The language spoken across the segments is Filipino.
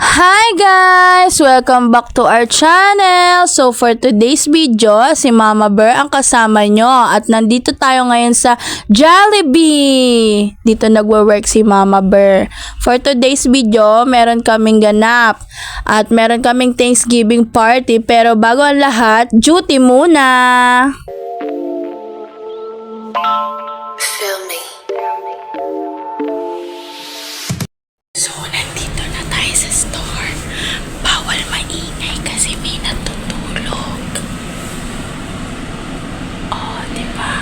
Hi guys! Welcome back to our channel! So for today's video, si Mama Bear ang kasama nyo at nandito tayo ngayon sa Jollibee! Dito nagwo-work si Mama Bear. For today's video, meron kaming ganap at meron kaming Thanksgiving party pero bago ang lahat, duty muna! Feel me. So, nandito na tayo sa store. Bawal maingay kasi may natutulog. Oh, diba?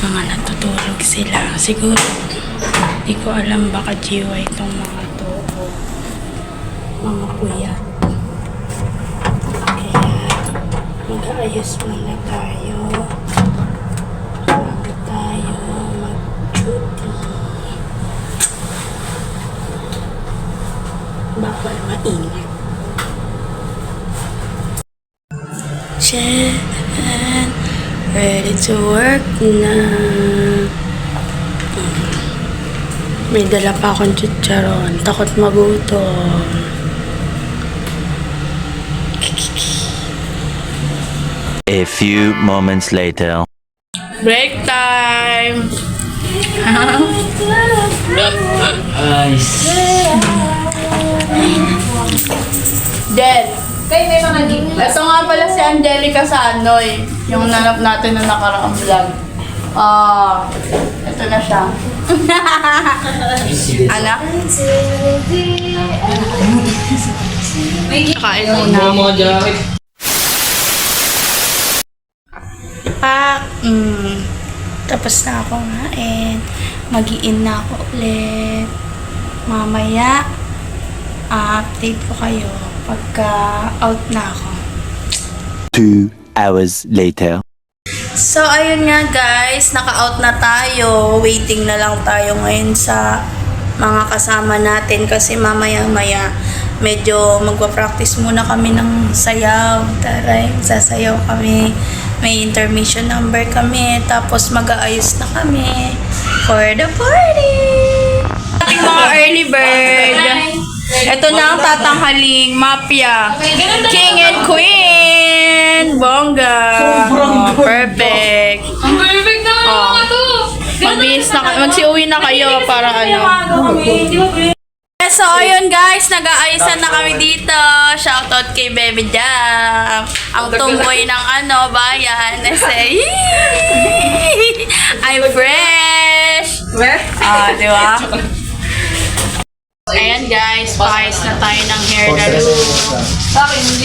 Mga natutulog sila. Siguro, di ko alam baka jiwa itong mga to. Mga puyat. Kaya, mag-aayos muna tayo. Bago tayo mag-duty. Bawal maingat. Jen, ready to work na. May dala pa akong chicharon. Takot magutom. A few moments later. Break time! Del, ito nga pala si Angelica Sanoy, yung nanap natin na nakaraang vlog. Ito na siya. Anak? Kain muna ako. Tapos na ako ngain. Mag-i-in na ako ulit. Mamaya, update ko kayo pagka out na ako. 2 hours later. So, ayun nga guys, naka-out na tayo. Waiting na lang tayo ngayon sa mga kasama natin kasi mamaya-maya medyo magpa-practice muna kami ng sayaw. Taray, sasayaw kami. May intermission number kami. Tapos mag-aayos na kami for the party. Ating mga early bird. Ito na ang tatanghaling mafia. King and Queen. Bongga. Oh, perfect. Ang perfect na mga to! Magbihis na magsiuwi na kayo para ano. So, ayun guys, nag-aayisan na kami dito. Shoutout kay Baby Jam. Ang tumboy ng bayan. Say, I'm fresh. Di ba? Ayan guys, paayos na tayo ng hair lalo.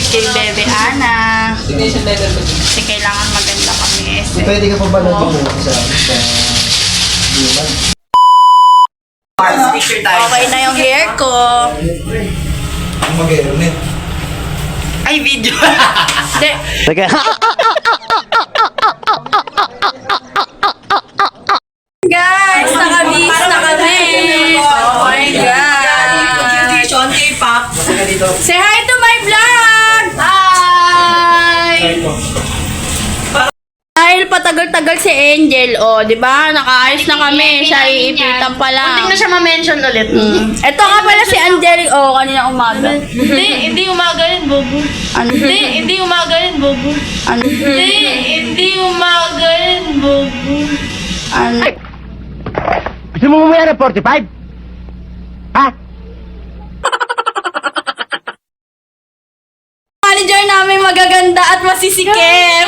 Kay Baby Ana. Kasi kailangan maganda kami. Pwede ka pa ba nag-iwan sa human? Okay na yung hair ko. Ang mag-aeronet. Ay, video. Hindi. Okay. Guys, nakabis na kami. Oh my God. Say hi to my vlog. Hi. Dahil patagal-tagal si Angel, di ba? Nakaayos na kami. Siya iipitan pa lang. Hindi na siya ma-mention ulit. Ito nga pala si Angel, kanina umaga. Hindi umaga yun, bobo. Ano? Hindi umaga yun, bobo. Ano? Hindi umaga yun, bobo. Ano? Gusto mo bumaya ng 45? Ha? Manager namin magaganda at masisikip.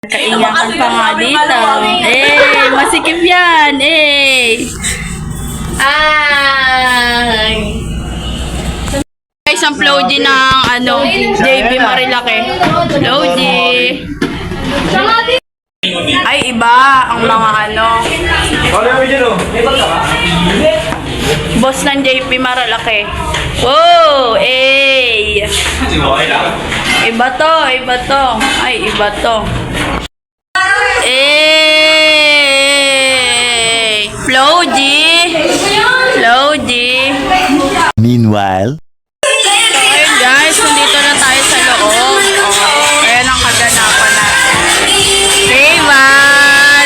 Kaingakan pa nga dito. Masikip yan. Ay. Guys, ang Floji ng JB Marilake. Floji. Ay, iba ang mga boss ng JP Marilake. Wow, iba to. Ay, iba to. Floji. Meanwhile. Ayun guys, nandito na tayo sa loob. Ayan ang kaganapan natin. Hey, man!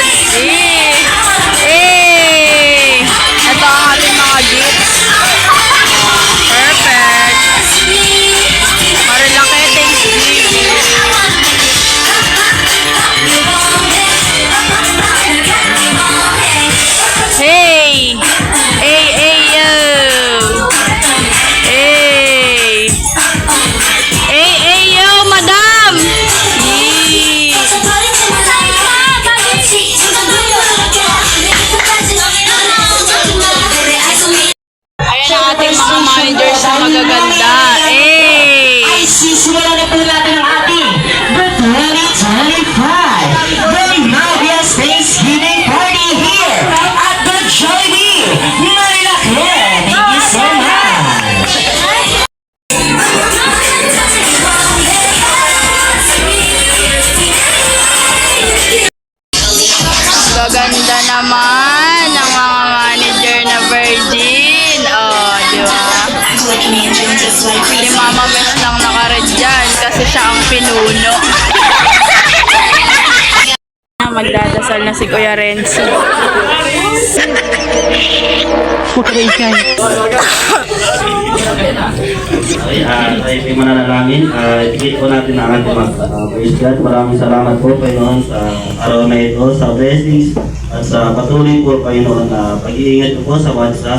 Si Mama Mesh lang nakared dyan kasi siya ang pinuno. Magdadasal na si Kuya Renzi. Tayo ay mananalangin. Ikit po natin ang ating praise God. Maraming salamat po, Panginoon, sa araw na ito, sa blessings, at sa patuloy po, Panginoon, na pag-iingat po sa bansa.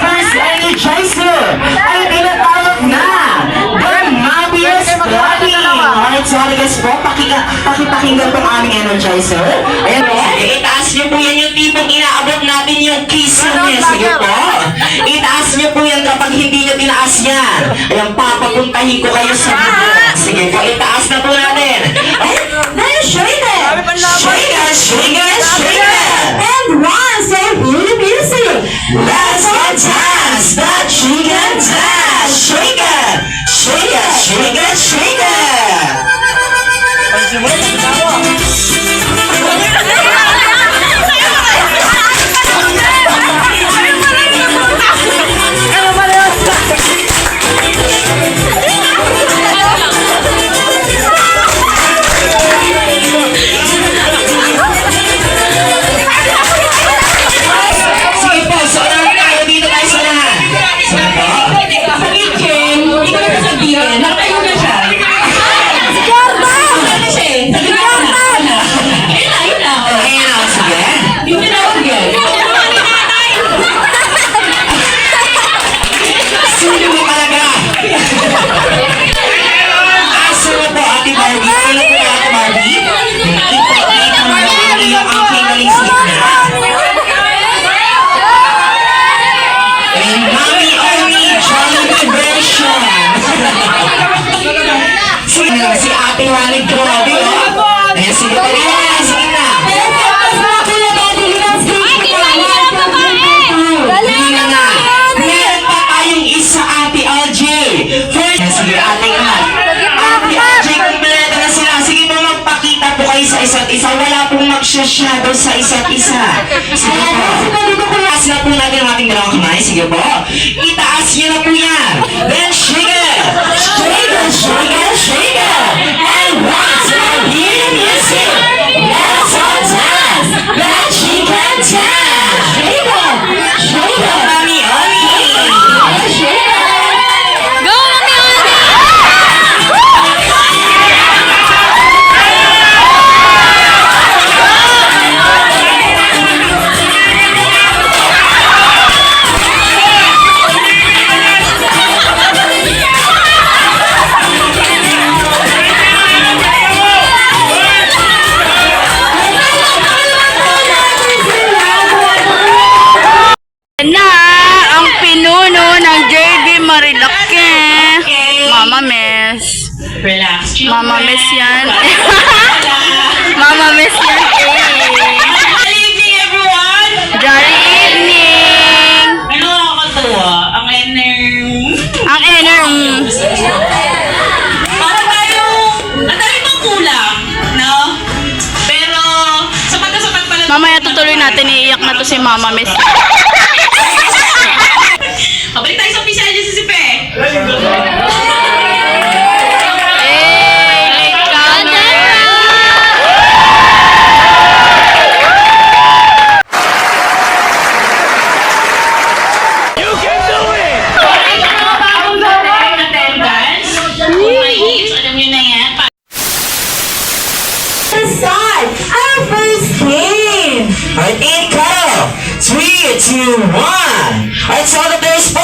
First Energizer ay tinatawag na The Mabius Clubbing. Alright, sorry guys po, pakipakinggan po ang aming Energizer. Ayan po, itaas niyo po yan yung tipong inaabot natin yung kiss niya. Sige po, itaas niyo po yan kapag hindi niyo tinaas yan. Ayan, papapuntahin ko kayo sa video. Sige po, itaas na po natin. Ay, dahil shake it! Shake it, shake it, shake it! And one, say really music! Let's go dance! The chicken dance! Shake it! Shake it! Shake it! Shake it! Sige po, so unahan tayo. Dito tayo sa unahan. Sige po. Pag-ikin, hindi ko na sabihin. Nakayo na siya. Ano na siya eh? Sabi na na. Ayun na. Ayun na. Sige. Yung tinawag yan. Sulo mo talaga. Aso na po, Ate Barbie. Kailan po Ate Barbie? Ipakita mo ang iyong aking nalisik na. And Mommy Omi Jollibee version. Si Ate Walig grabe, oh. Ayan, sige na. Sige na. Galing na. Meron pa tayong isa, Ate LJ. First, sige, Ate Ann. Ate LJ, kompleto na sila. Sige po, magpakita po kayo sa isa't isa. Wala pong mag-shadow sa isa't isa. Sige po. Itaas na po natin ang ating dalawang kamay. Sige po. Itaas niyo na po yan. Then shake it. Shake it, shake it, shake it. And once more, hear the music. Let's all dance. The chicken dance. Shake it. Shake it. Mommy, Omi. Shake it. Go, Mami Omi! Na ang pinuno ng JB Marilaki. Mama Miss. Relax. Mama Miss yan. Mama Miss yan Good evening, everyone! Jolly evening. Ano nakakatawa? Ang Ang inner. Para tayong, ang dami pang kulang, no? Pero, sapat na sapat pala. Mamaya tutuloy natin, iiyak na to si Mama Miss. Kabalik tayo sa opisya niya si Sipe. Start our first game. Alright, in Carol. 3, 2, 1. Alright, so the players for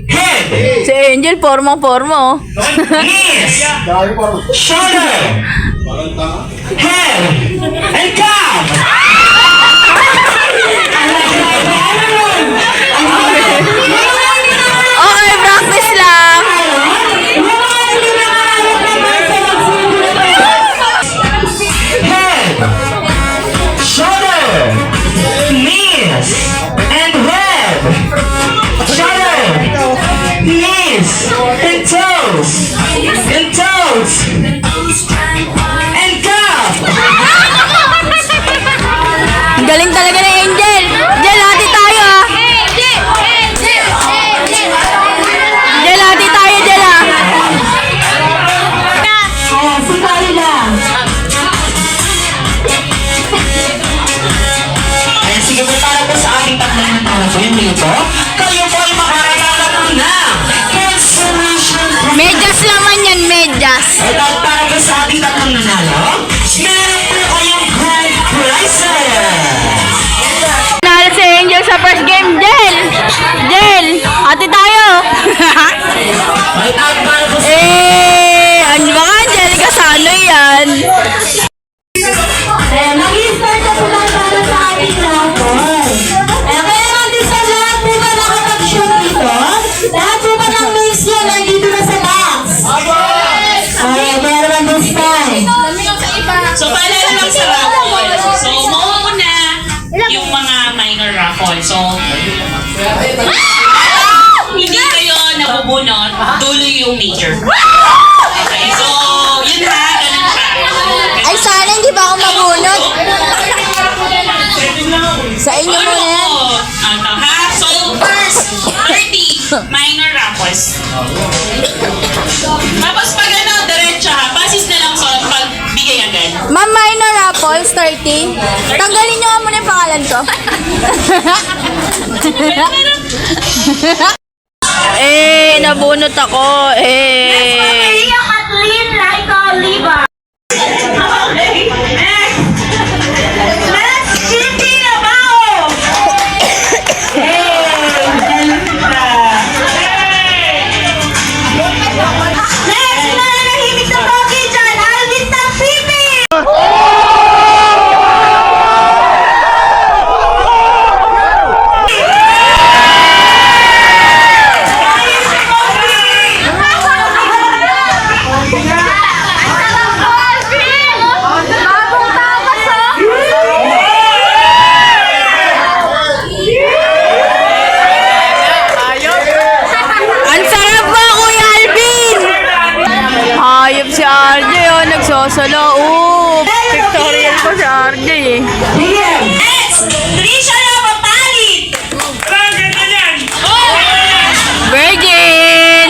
head, Si Angel, pormo-pormo. knees, shoulder, head, and calf. Okay, practice lang. Head, shoulder, knees, and head, shoulder, knees, and toes, and calf. po yung dito, kayo po ay makakalaman po ng consolation prize. Medyas naman yan, medyas. At dahil para po sa ating tatlong nanalo, meron po kayong grand prizes. Nanalo si Angel sa first game, Jel! Jel! Ate tayo! At para po sa ano ba ka, Jel? Kasano yan? Mag-start na po lang para sa ating raffle. Kaya naman din sa lahat po ba nakapag-shoot dito? Lahat po ba ng mix nyo nandito na sa box? Okay, meron ang this time. So, paalala lang sa raffle. So, mauuna yung mga minor raffle. So, hindi kayo nabubunot, tuloy yung major. Okay, so, yun ha, ganun siya. Ay, sana hindi ba ako mabunod? Sa inyo Ano muna yan. ko? Ano ha? So, first, 30 minor raffles. Tapos pag ano, diretso ha, pasis na lang sa pagbigay agad. Ma'am, minor apples, 30. Tanggalin nyo nga muna yung pangalan ko. Nabunot ako. Maria Kathleen Laika Oliva. Okay, next. Let's Cindy Nabao. Next, nananahimik na pogi dyan, Alvin Tapipi. Ang sarap ba, Kuya Alvin? Hayop si RJ, nagsosolo. Pictorial ko si RJ eh. Next, Trisha Lapapali. Virgin!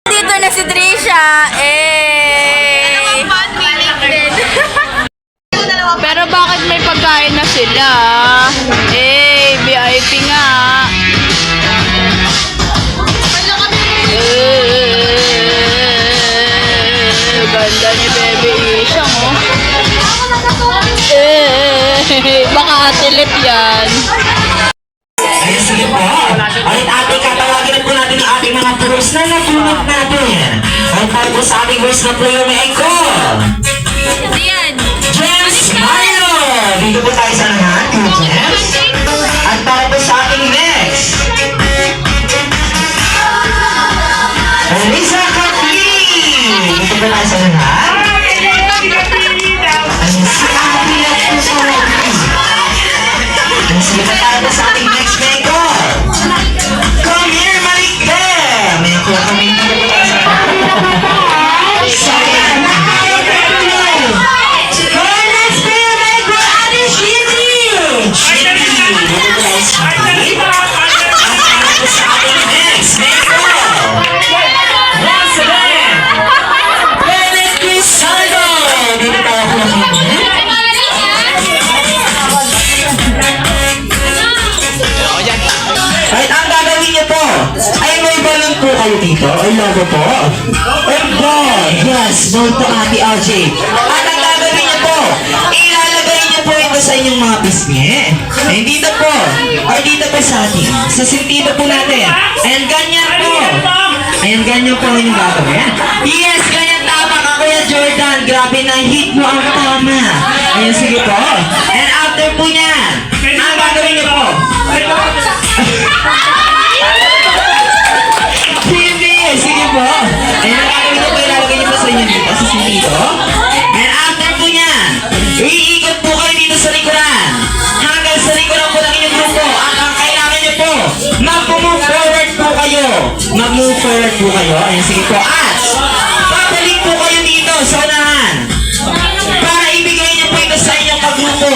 Dito na si Trisha. Pero bakit may pagkain na sila? VIP nga. Ganda ni Baby Ishang, oh. Baka atilit yan. Ayun, sige po. At ating katawagin na po natin ang ating mga pros na napunod natin. At para po sa ating first na player na eko. James Mayo! Dito po tayo sa lahat, James. At para po sa ating next. Elisa Kathleen! Dito po tayo sa lahat. Ayun, si Kathleen at po sa lahat. Ayun, sige po tayo po sa ating next maker. Come here, Malike! May nakuha kami dito po tayo sa lahat. Second. Let's be a maker, Ate Shitty! Shitty! Dito po tayo sa ating. At para po sa ating next maker. Once again, Bennett Crisaldo! Dito tayo po sa ating. Right, ang gagawin niyo po ay may balon po kayo dito. Ay, logo po. And ball. Yes, ball po, Ate RJ. At ang gagawin niyo po, ilalagay niyo po ito sa inyong mga pisngi. Ay, dito po. Ay, dito po sa atin. Sa sentido po natin. Ayan, ganyan po. Ayan, ganyan po yung gagawin. Yes, ganyan tama ka, Kuya Jordan. Grabe na hit mo ang tama. Ayan, sige po. And after po niyan, ang gagawin niyo po. Sige po. Ayan, ang gagawin niyo po, ilalagay niyo po sa inyo dito, sa sentido. And after po niyan, iikot po kayo dito sa likuran. Hanggang sa likuran po ng inyong grupo. At ang kailangan niyo po, mag-move forward po kayo. Mag-move forward po kayo. Ayan, sige po. At, babalik po kayo dito sa unahan. Para ibigay niyo po ito sa inyong kagrupo.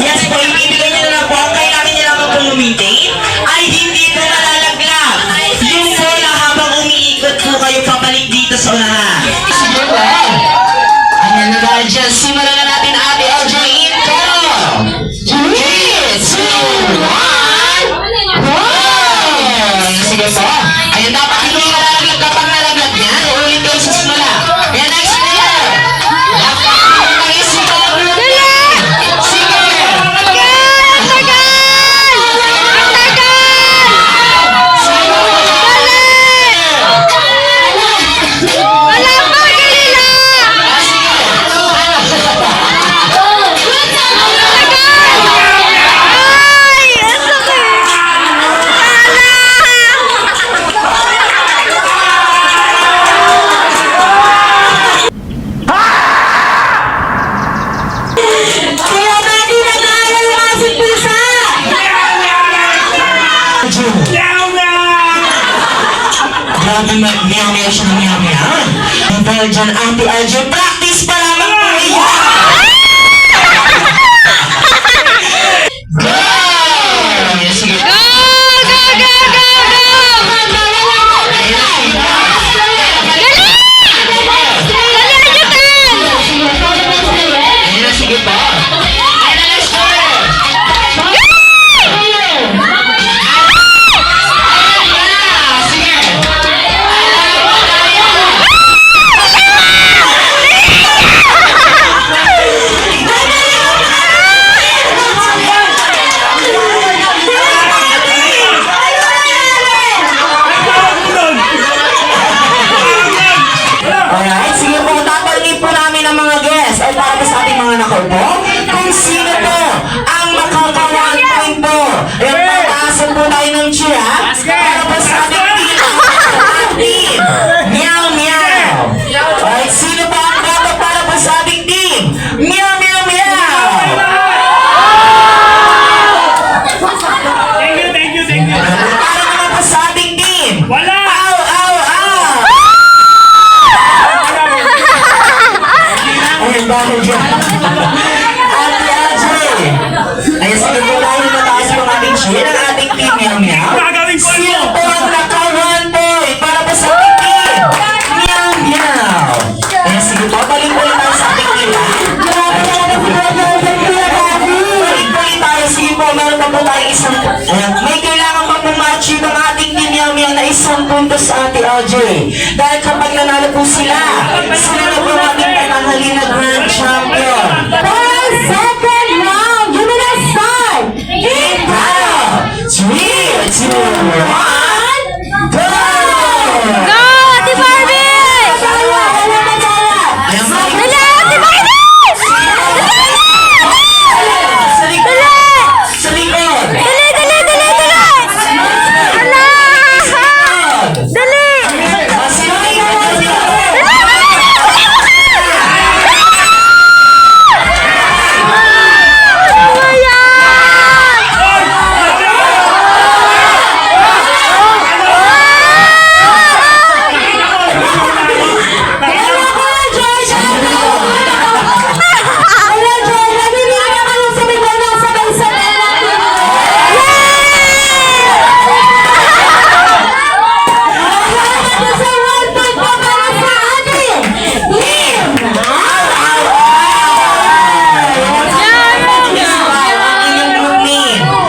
Yes po, ibigay niyo na lang po. Ang kailangan niyo lang po lumitain ay hindi po nalalaglag. Yung bola habang umiikot po kayo pabalik dito sa unahan. Sige po. Arjun. Grabe mag-meow-meow siya ng meow-meow. Dahil dyan, Ate Arjun, practice pa lamang po iyan. Go! Sige. Ayun na, sige pa. Ayun na, let's go! Sige. Alright, sige po, tatanungin po namin ang mga guests ay para sa ating mga nakaupo kung sino po ang makaka-1 point po. Ayan, pataasan po tayo ng cheer, ha? Para po sa ating team. Meow, meow. Alright, sino po ang gato para po sa ating team? Meow, meow, meow. Para naman po sa ating team. Wala! Ow, ow, ow. Ayun, dahil dyan. Ate Ajay. Ayun, sige po tayo na taas po ang ating cheer, ang ating team, meow, meow. Sino po ang naka-1 point para po sa ating team? Meow, meow. Ayun, sige po, balik po tayo sa ating team, ha? Balik po tayo, sige po, meron pa po tayo isang... Ayun, may kailangan pa po ma-achieve ang ating team, meow, meow, na isang puntos sa Ate Ajay. Dahil kapag nanalo po sila, sila na po ang ating pananghali na Grand Champion. 5 second round. Give me that start. In 5, 3, 2, 1, go! Go, Ate Barbie! Ayan, Dali, Ate Barbie! sa likod! Sa likod! Dali, dali, dali, dali! Hala! Dali! Sa likod!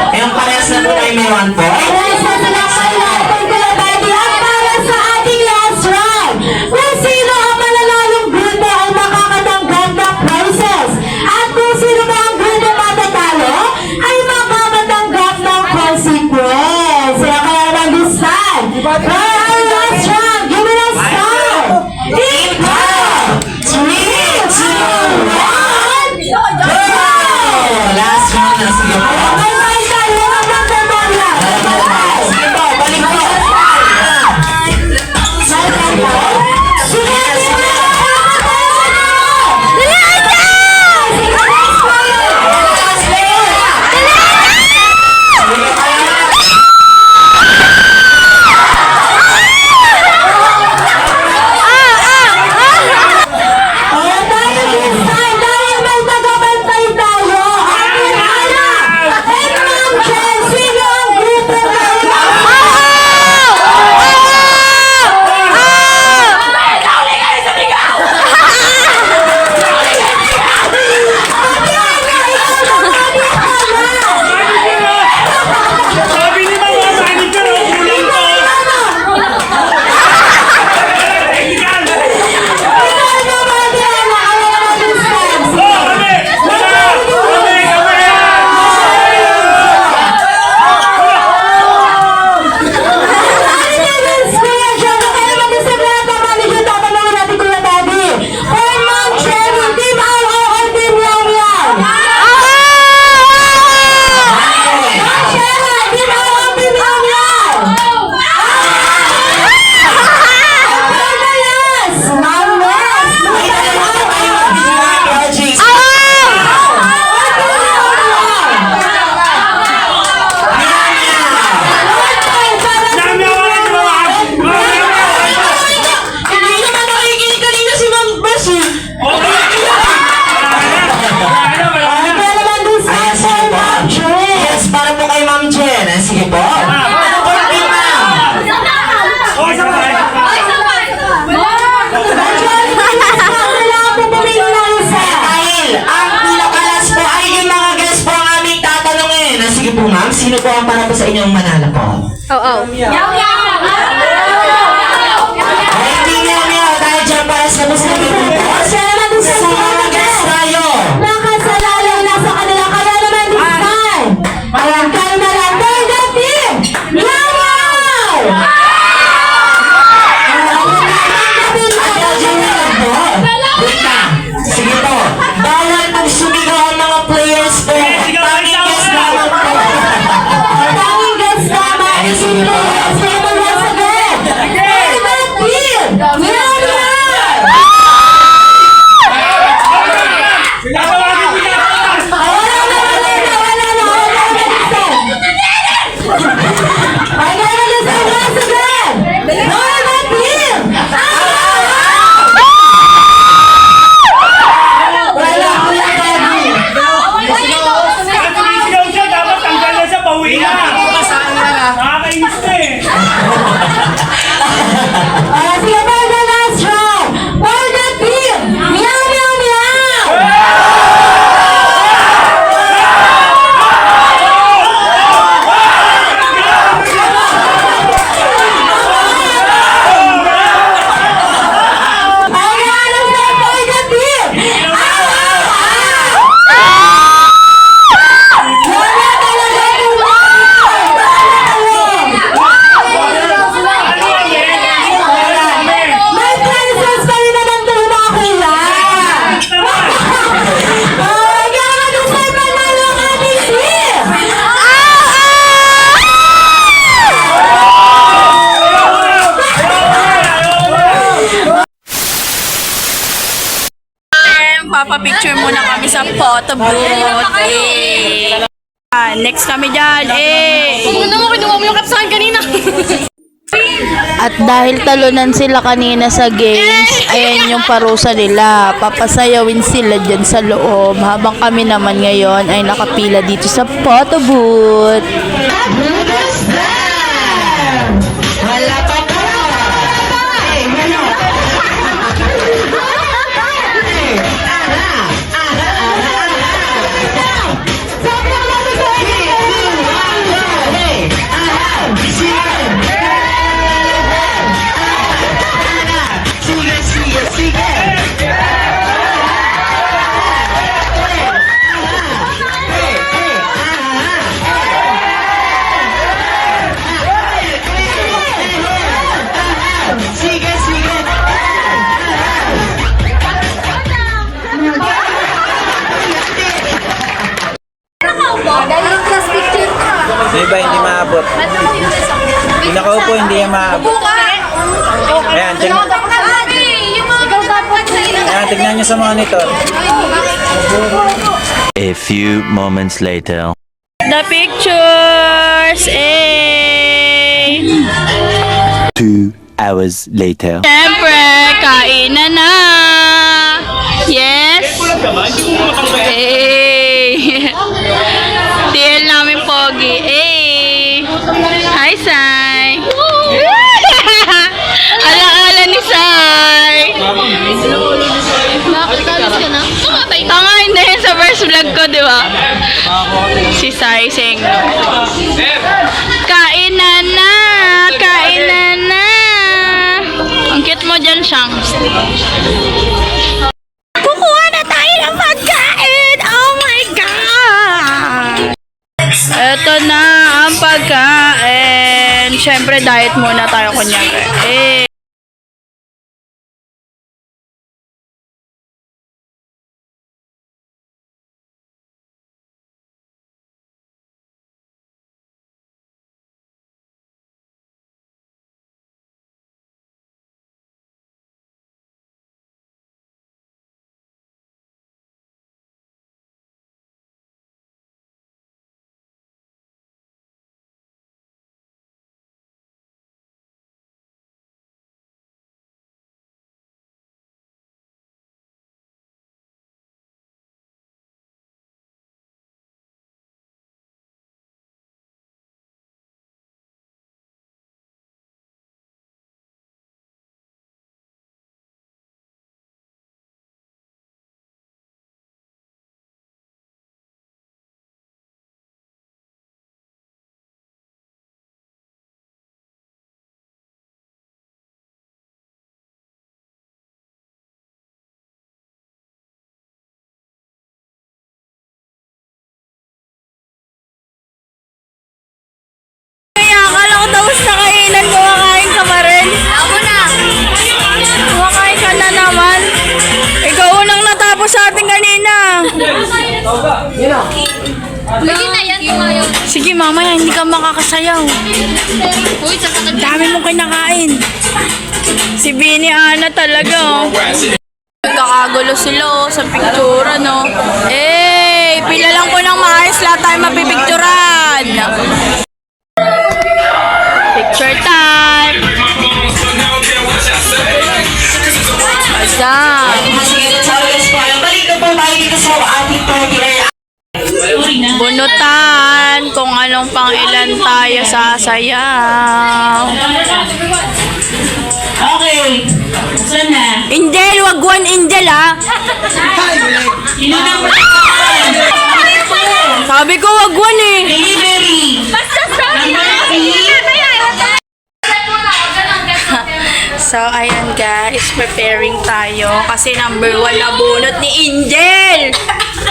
Ayan, parehas na po tayo may 1 point. Kung sino ang malalalong grupo ay makakatanggap ng prizes. At kung sino ba ang grupo matatalo ay makakatanggap ng consequence. Kaya mag-stand. For our last round, give it a start. In 5, 3, 2, 1, go! Last one na, sige po. Bye-bye tayo. Bye-bye. Sige po. Ano po yung team, ma'am? Kailangan po pumili ng isa. Dahil ang pinakalas po ay yung mga guest po ang aming tatanungin. Sige po, ma'am. Sino po ang para po sa inyong manalo po? Yaw, yaw. Ay, hindi niya. Dahil dyan para sa mas sa mga guest tayo. Nakasalalay na sa kanila. Kaya naman this time. Ayan, kayo na lang. Burger Team! Yaw, yaw! Wait lang. Sige po. Bawal pong sumigaw ang mga players po. Tanging guest lamang po. Daming guests naman. Sige po. Sige po, once again. Burger Team! Yaw, yaw! Sigaw siya, dapat tanggal na siya, bawi na. Nakakainis na eh. Sige po, the last round. Burger Team! Meow, meow, meow! Ayan, ang sa Burger Team! Wala talaga yung may princess pa rin naman doon mga kuya! Kaya nga doon sa panalo ang aming team! Papapicture muna kami sa photo booth. Next kami dyan. At dahil talunan sila kanina sa games, ayan yung parusa nila. Papasayawin sila dyan sa loob. Habang kami naman ngayon ay nakapila dito sa photo booth. Wala pa po. Yung iba hindi maabot. Yung nakaupo hindi yung maabot. Ayan, tignan nyo sa monitor. A few moments later. The pictures! 2 hours later. Siyempre, kainan na! Yes! Hey! TL namin pogi. Hey! Hi, Sai! Ala-ala ni Sai! Nakakatalis ka na? Tanga, hindi yun sa first vlog ko, di ba? Si Sai Seng. Kainan na! Kainan na! Ang cute mo dyan, Shanks. Kukuha na tayo ng pagkain! Oh my God! Ito na ang pagkain. Siyempre, diet muna tayo kunyari. Sige, mamaya hindi ka makakasayaw. Dami mong kinakain. Si Bini Ana talaga, oh. Nagkakagulo sila, oh, sa picture, no? Eh, pila lang po ng maayos, lahat tayo mapipicturan. Picture time. Ayan. Sige, Charles po. Balik na po tayo dito sa ating program. Bunutan kung anong pang ilan tayo sasayaw. Okay. Saan na? Angel, wag one Angel, ha? Sino na mo? Sabi ko wag one, eh. Delivery. So, ayan guys, preparing tayo kasi number 1 na bunot ni Angel.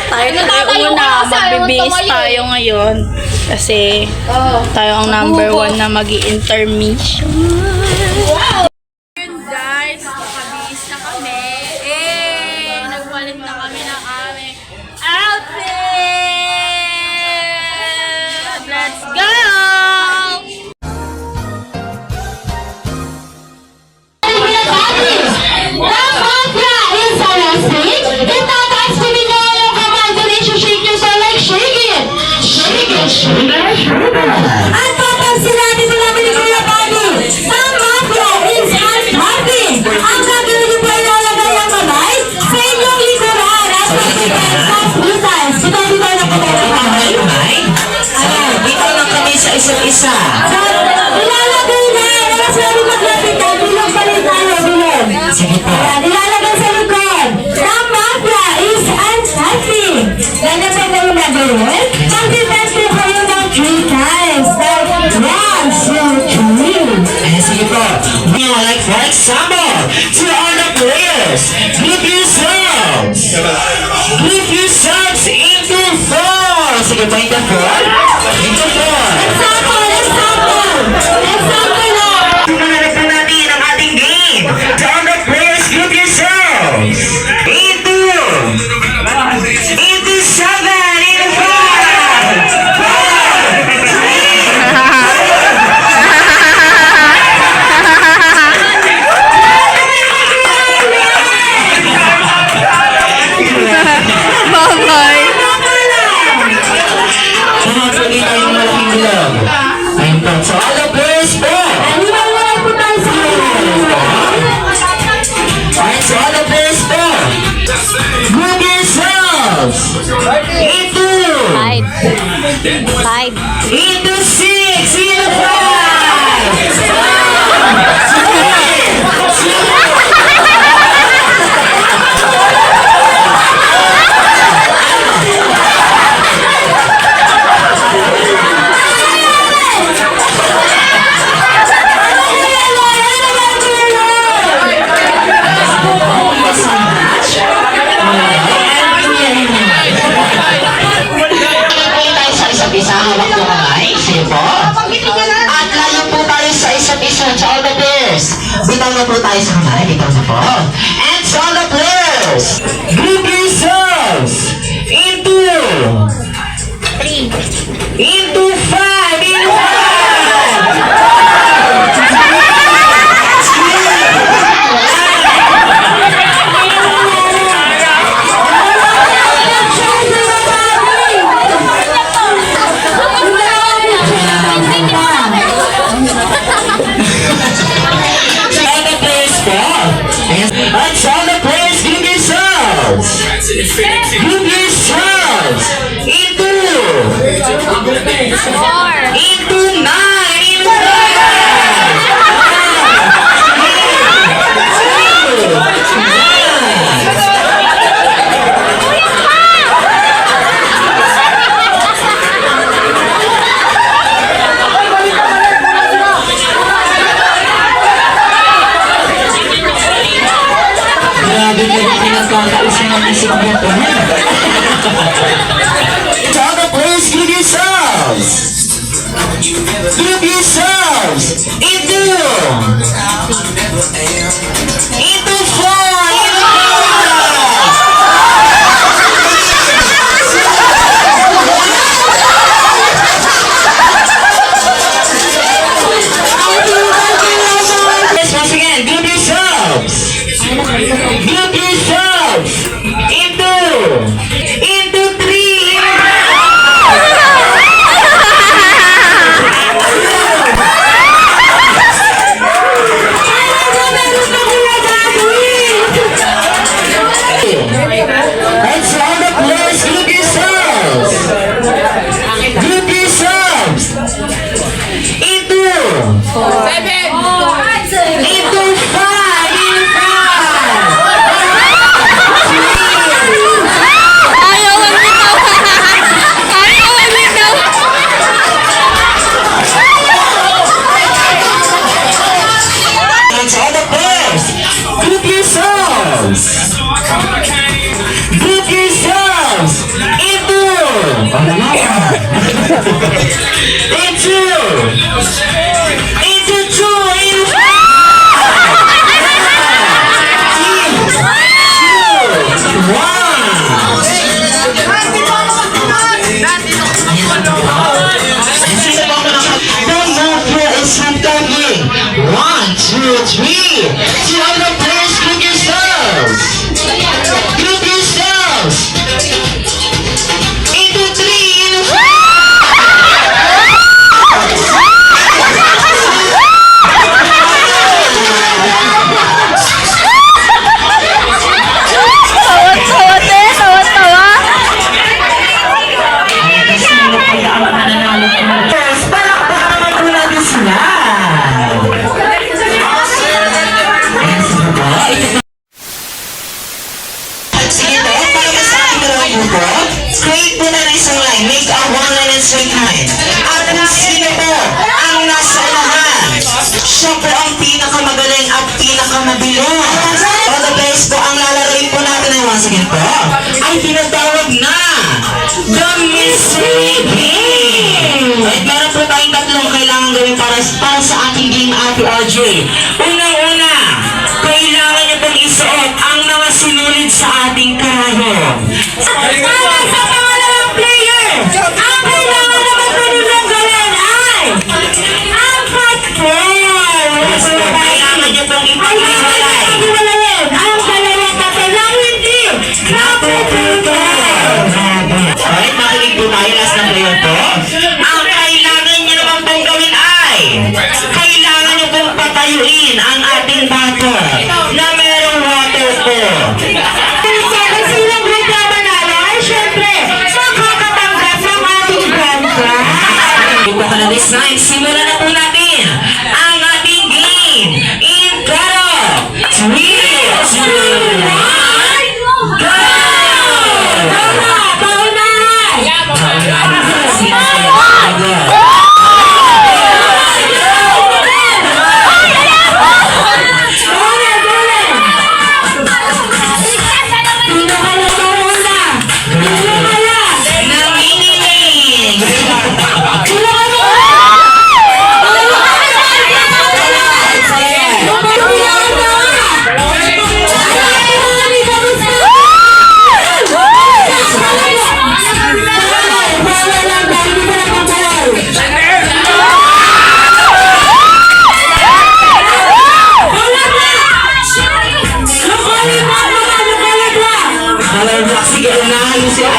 Tayo una, magbibihis tayo ngayon kasi tayo ang number 1 na magi-intermission. Ayun guys, nakabihis na kami. Eh, nagpalit na kami ng aming outfit. Let's go! At kapag sinabi ko namin ni Kuya Bobby, ang mafia is unhappy. Ang gagawin niyo po ay lalagay ang kamay sa inyong likuran at magkikita sa butas. Bitaw na po tayo ng kamay. Bitaw lang kami sa isa't isa. So, ilalagay na. Kaya sabi maglapit tayo, bilang palit tayo, bilang. Sige po. Ayan, ilalagay sa likod. Ang mafia is unhappy. Ganyan po kayo nagawin. Pag-defense po kayo ng 3 times. Like, 1, 2, 3. Ayan, sige po. Like for example, to all the players, group yourselves. Group yourselves into 4. Sige po, into 4. Into 4. Example lang. Sumunod po natin ang ating game. To all the players, group yourselves. Into 7. Into 5. Bye-bye. Sunod po dito yung malaking bilog. Ayun po. So, all the players po. Ilalagay po tayo sa Alright, so all the players po. Group yourselves. Into 5. Into 6. Into 5. Hawak po kamay. Sige po. At layo po tayo sa isa't isa. To all the players. Bitaw na po tayo sa kamay. Bitaw na po. And to all the players. Group yourselves into 3. Into 5. Into 5. Alright, so all the players, group yourselves. Group yourselves into 4. Into 9. Into 5. Grabe ka na pinagkakaisa ng isip mo ito. To all the players, group yourselves. Group yourselves into 4. Into 5. 3. To all the players, group yourselves. Group yourselves. Into 3. Palakpakan naman po natin sila. Sige po, para mas sa ating dalawang grupo, create po na ng isang line. Make a one line and straight line. At kung sino po ang nasa unahan, siya po ang pinakamagaling at pinakamabilis. All the players po ang lalaroin po natin ay once again po, ay tinatawag na The Mystery Game. At meron po tayong tatlong kailangan gawin para sa ating game, Ate Audrey. Unang-una, kailangan niyo pong isuot ang mga sinulid sa ating karayom. Para sa pangalawang player, ang kailangan naman po nilang gawin ay ang patrol. Kailangan niyo pong ipaghiwalay ang dalawang katalang hindi napuputol. Alright, makinig po tayo, last na player po. Ang kailangan niyo naman pong gawin ay kailangan niyo pong patayuin ang ating battle na merong water po. Kung silang grade na manalo, ay syempre, makakatanggap ng ating grand prize. Ito ka na this night, simulan na po natin ang ating game. In 3, 2, 1, go! Sige, unahan mo siya.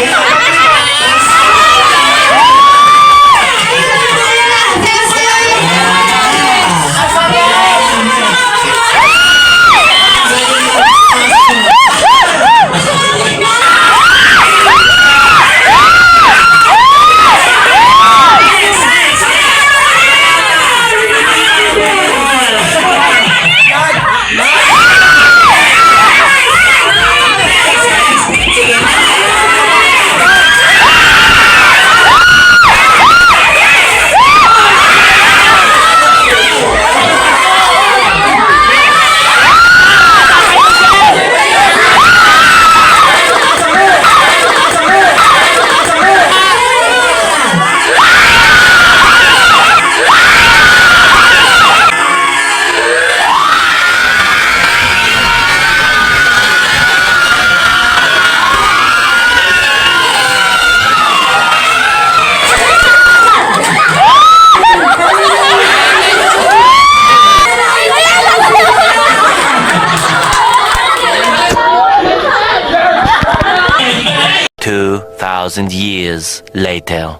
Years later.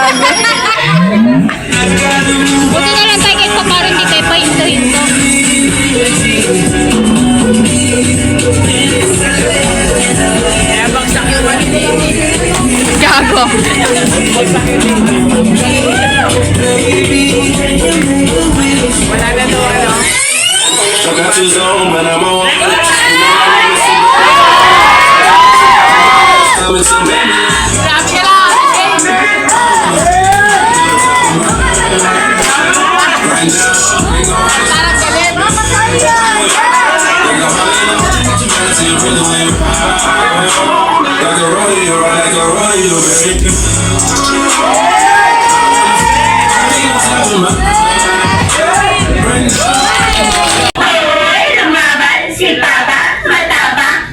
Buti na lang tayo kahit pa parang hindi tayo pa hinto-hinto. Gago. Wala na to, ano? I got your zone, but I'm on. Coming to me. Grabe ka lang. Right now, Parang galit. like a rodeo, like a rodeo, baby. Lumaban si Papa Matapang.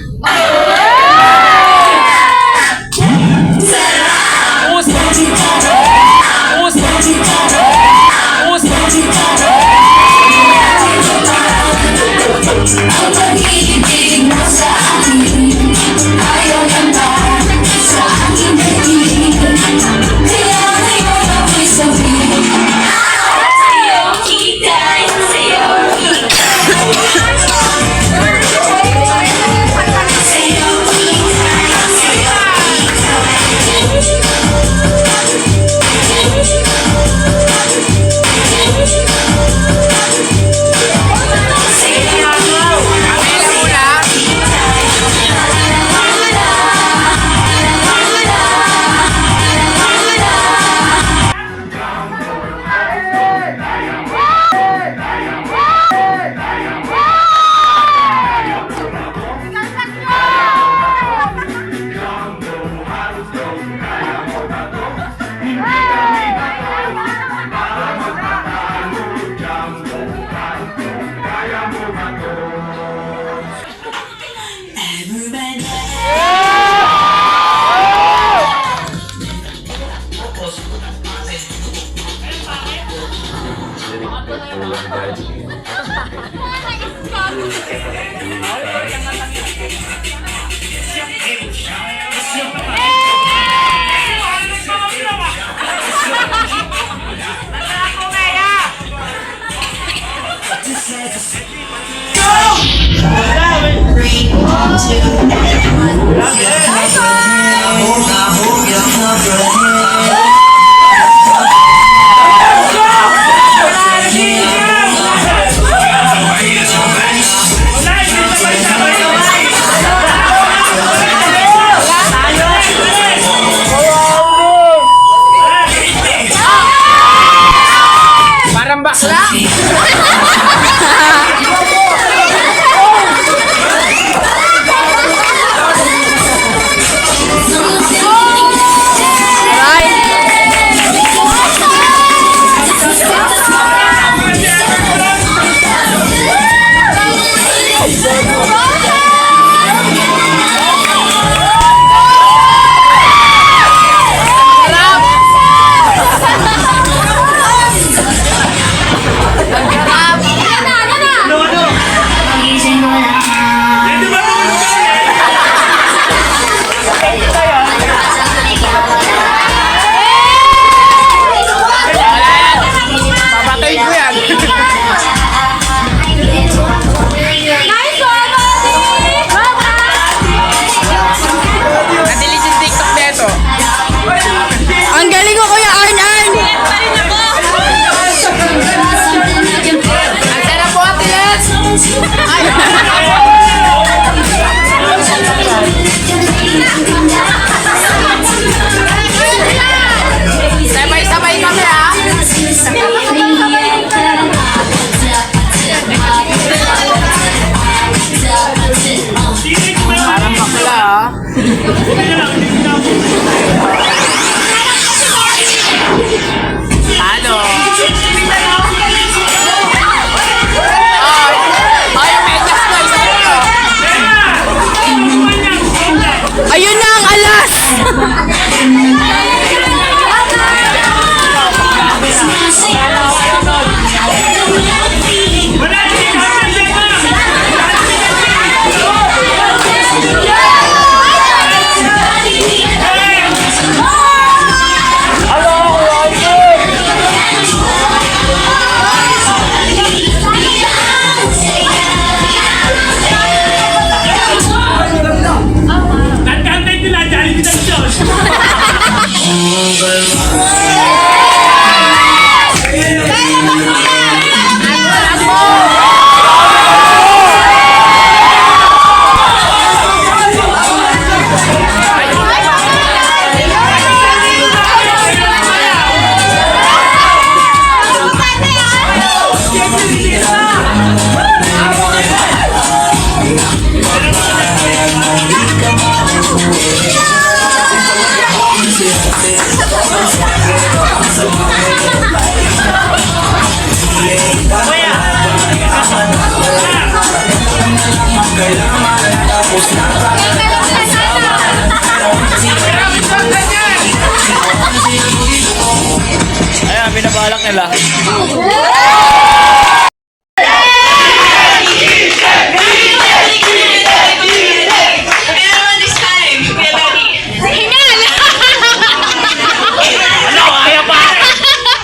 Ayan, binabalak nila.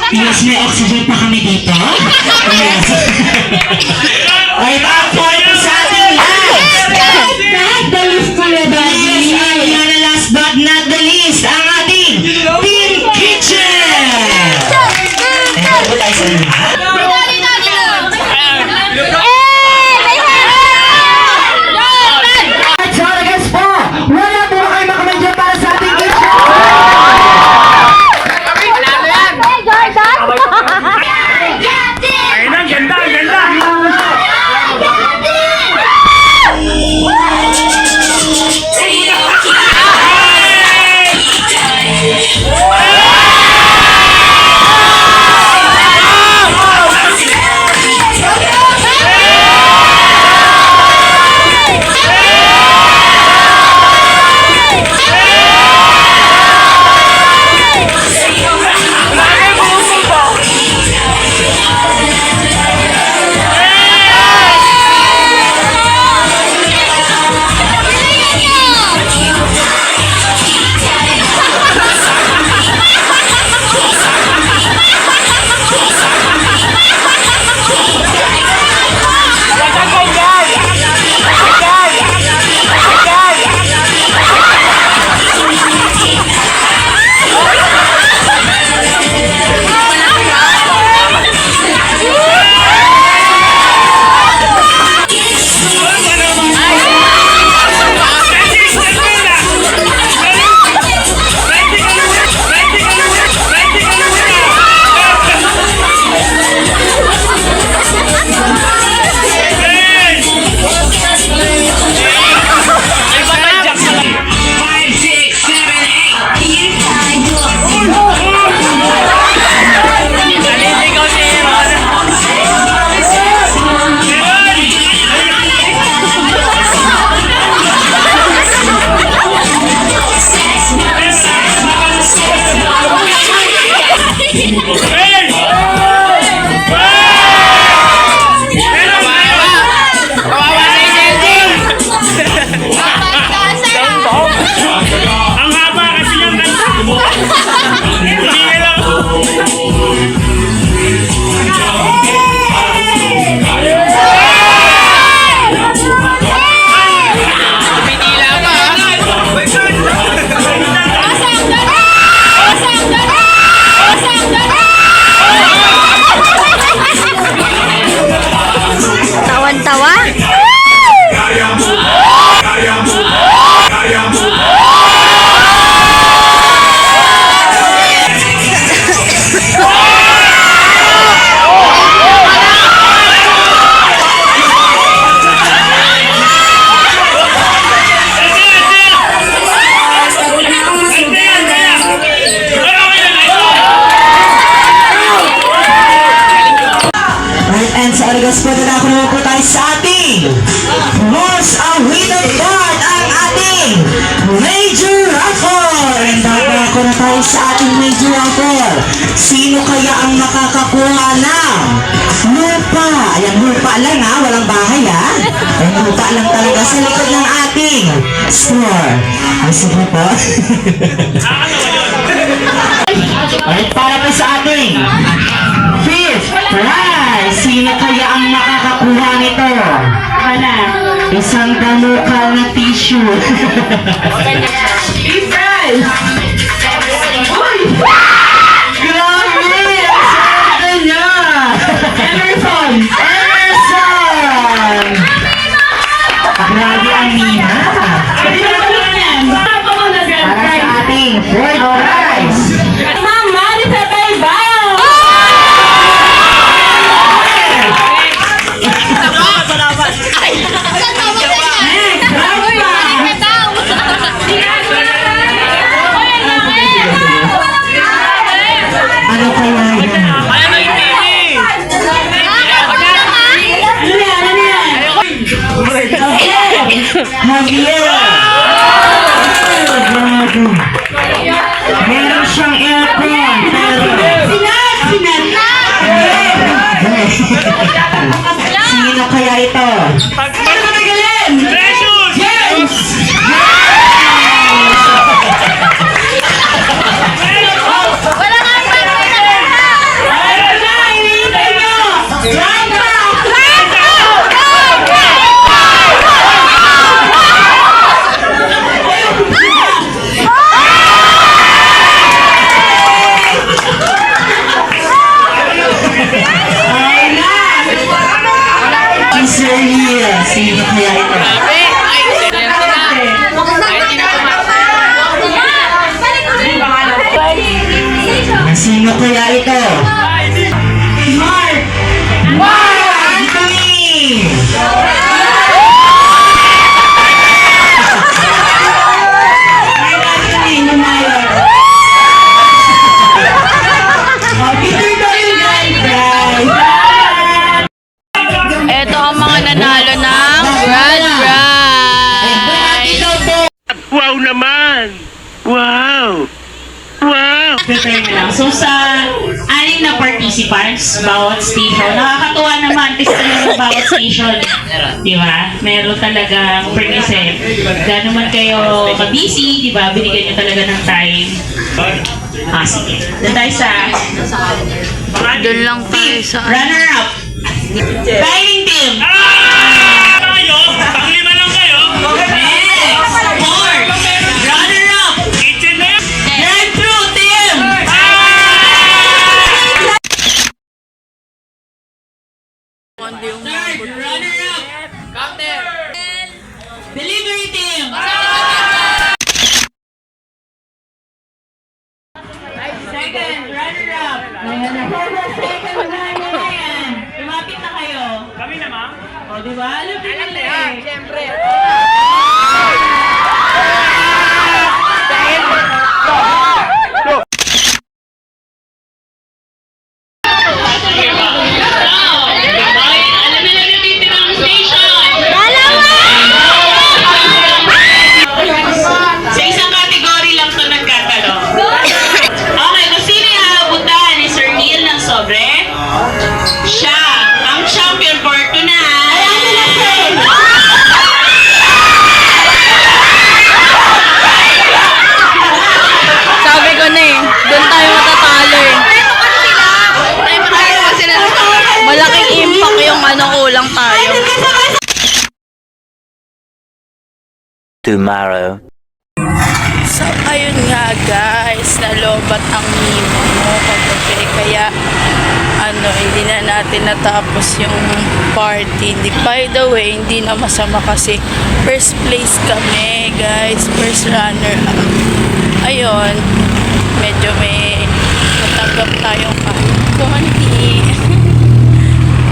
Yes, may oxygen pa kami dito. Yes. Ay, tapo ito sa ating last. The list ko na ba? Yan, last but not the least, ang ating Team Kitchen. Thank you tayo sa inyo. At sa oras po, wala po kayo makamedyo para sa ating kitchen. Ayun ang ganda, ang ganda. Ang haba kasi ng kanta. Hindi ka lang. Tawan-tawa. Right, and sa oras po, dadako naman po tayo sa ating most awaited part, ang ating Major Raffle. And dadako na tayo sa ating Major Raffle. Sino kaya ang makakakuha ng lupa? Ayan, lupa lang ha, walang bahay ha. Ayan, lupa lang talaga sa likod ng ating store. Ang sige po. Alright, para po sa ating fifth prize. Sino kaya ang makakakuha nito? Wala. Isang damukal na tissue. Fifth prize! Uy! Grabe! Ang sarap niya! Emerson! Emerson! Grabe ang Nina! Para sa ating fourth prize. Mama, di sa baybay! Sino kaya ito? Magaling! Precious! James! Wala nga pa! Ayun na, hinihintay nyo! Drama! Ayun na! Si Sir Neil, sino kaya ito? Sino kaya ito? Mark! Anthony! Anthony, lumayo. Peter Doyle, guys! Ito ang mga nanalo ng grand prize. Wow naman! Wow! Wow! Prepare mo lang. So sa 6 na participants, bawat station, nakakatuwa naman kasi ng bawat station. Di ba? Meron talagang pre-set. Gano'n man kayo ka-busy, di ba? Binigyan nyo talaga ng time. Sige. Doon tayo sa Doon lang tayo sa... runner-up. Dining team. Kayo? Panglima lang kayo? Next. Fourth. Runner-up. Kitchen na yan! Grand Crew team. Third. Runner-up. Delivery team. Second. Runner-up. Second runner na yan. Lumapit na kayo. Kami na, ma'am. O, di ba? Alam nila eh. Siyempre. Alam na lang yung titirang station. Sa isang kategory lang to nagkatanong. Okay, kung sino yung haabutan ni Sir Neil ng sobre? Siya, ang champion for tonight. Ay, ano na sir? Sabi ko na eh, doon tayo matatalo eh. Malaking impact yung kulang tayo. Tomorrow. So, ayun nga guys, nalobat ang mimo mo kagabi. Kaya, hindi na natin natapos yung party. By the way, hindi na masama kasi first place kami guys, first runner up. Ayun, medyo may natanggap tayong konti.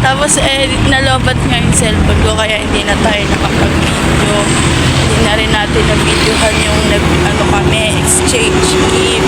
Tapos nalobat nga yung cellphone ko kaya hindi na tayo nakapag-video. Hindi na rin natin na-videohan yung kami, exchange gift.